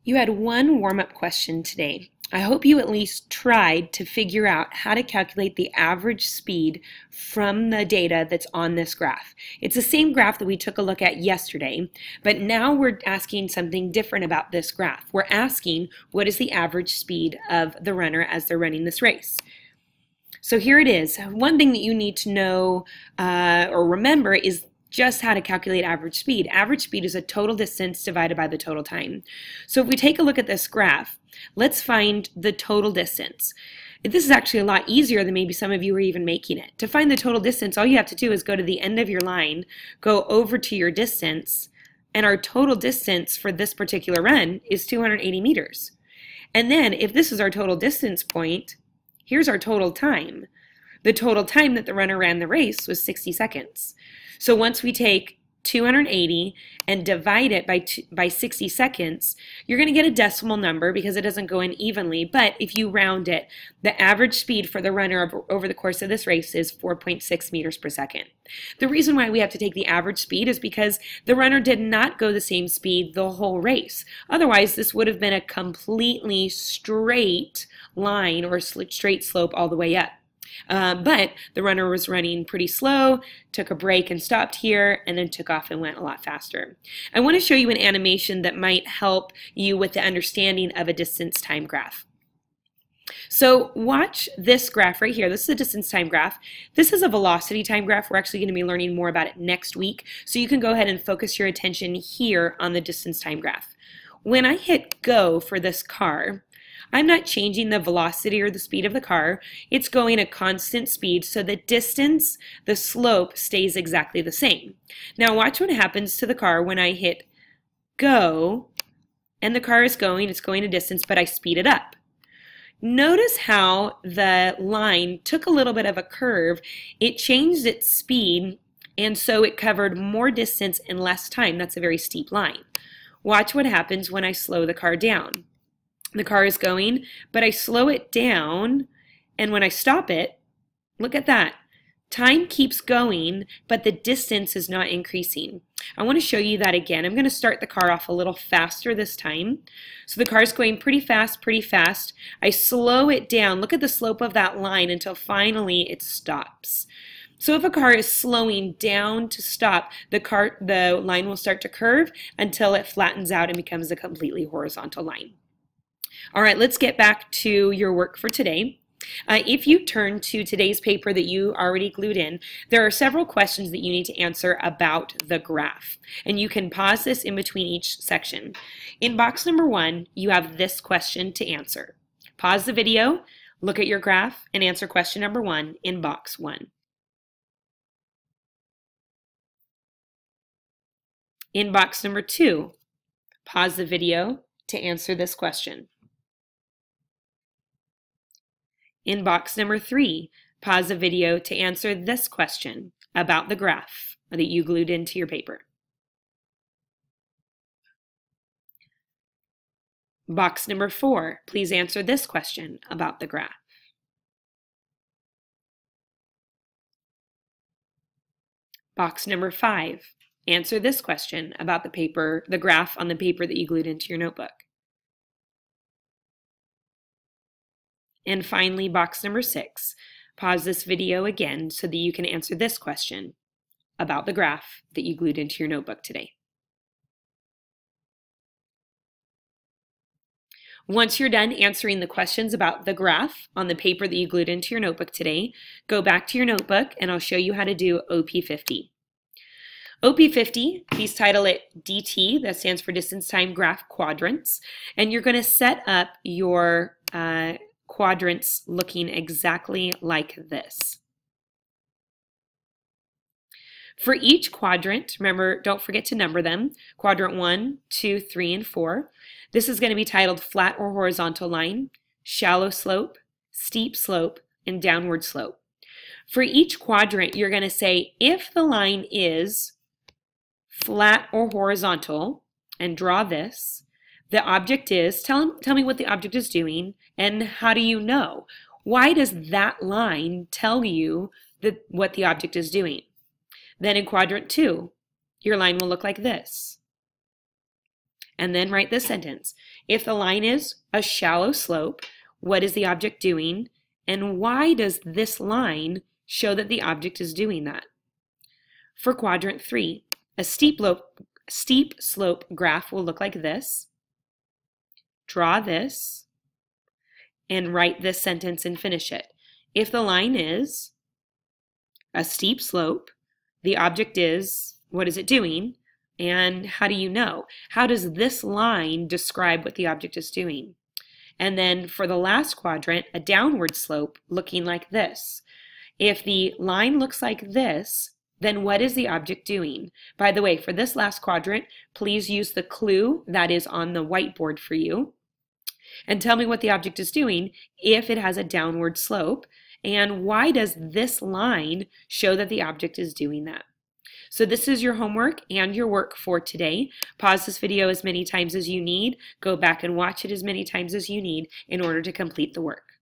You had one warm-up question today. I hope you at least tried to figure out how to calculate the average speed from the data that's on this graph. It's the same graph that we took a look at yesterday, but now we're asking something different about this graph. We're asking what is the average speed of the runner as they're running this race. So here it is. One thing that you need to know or remember is just how to calculate average speed. Average speed is a total distance divided by the total time. So if we take a look at this graph, let's find the total distance. This is actually a lot easier than maybe some of you are even making it. To find the total distance, all you have to do is go to the end of your line, go over to your distance, and our total distance for this particular run is 280 meters. And then if this is our total distance point, here's our total time. The total time that the runner ran the race was 60 seconds. So once we take 280 and divide it by 60 seconds, you're going to get a decimal number because it doesn't go in evenly. But if you round it, the average speed for the runner over the course of this race is 4.6 meters per second. The reason why we have to take the average speed is because the runner did not go the same speed the whole race. Otherwise, this would have been a completely straight line or straight slope all the way up. But the runner was running pretty slow, took a break and stopped here, and then took off and went a lot faster. I want to show you an animation that might help you with the understanding of a distance time graph. So watch this graph right here. This is a distance time graph. This is a velocity time graph. We're actually going to be learning more about it next week. So you can go ahead and focus your attention here on the distance time graph. When I hit go for this car, I'm not changing the velocity or the speed of the car. It's going a constant speed, so the distance, the slope, stays exactly the same. Now watch what happens to the car when I hit go, and the car is going, it's going a distance, but I speed it up. Notice how the line took a little bit of a curve. It changed its speed, and so it covered more distance in less time. That's a very steep line. Watch what happens when I slow the car down. The car is going, but I slow it down, and when I stop it, look at that. Time keeps going, but the distance is not increasing. I want to show you that again. I'm going to start the car off a little faster this time. So the car is going pretty fast, pretty fast. I slow it down. Look at the slope of that line until finally it stops. So if a car is slowing down to stop, the line will start to curve until it flattens out and becomes a completely horizontal line. All right, let's get back to your work for today. If you turn to today's paper that you already glued in, there are several questions that you need to answer about the graph. And you can pause this in between each section. In box number 1, you have this question to answer. Pause the video, look at your graph, and answer question number 1 in box 1. In box number 2, pause the video to answer this question. In box number 3, pause the video to answer this question about the graph that you glued into your paper. Box number 4, please answer this question about the graph. Box number 5, answer this question about the graph on the paper that you glued into your notebook. And finally, box number 6, pause this video again so that you can answer this question about the graph that you glued into your notebook today. Once you're done answering the questions about the graph on the paper that you glued into your notebook today, go back to your notebook and I'll show you how to do OP50. OP50, please title it DT, that stands for Distance Time Graph Quadrants, and you're going to set up your quadrants looking exactly like this. For each quadrant, remember, don't forget to number them, quadrant 1, 2, 3, and 4. This is going to be titled flat or horizontal line, shallow slope, steep slope, and downward slope. For each quadrant, you're going to say if the line is flat or horizontal, and draw this, the object is, tell me what the object is doing, and how do you know? Why does that line tell you what the object is doing? Then in quadrant 2, your line will look like this. And then write this sentence. If the line is a shallow slope, what is the object doing? And why does this line show that the object is doing that? For quadrant 3, a steep slope graph will look like this. Draw this and write this sentence and finish it. If the line is a steep slope, the object is, what is it doing? And how do you know? How does this line describe what the object is doing? And then for the last quadrant, a downward slope looking like this. If the line looks like this, then what is the object doing? By the way, for this last quadrant, please use the clue that is on the whiteboard for you and tell me what the object is doing if it has a downward slope, and why does this line show that the object is doing that? So this is your homework and your work for today. Pause this video as many times as you need. Go back and watch it as many times as you need in order to complete the work.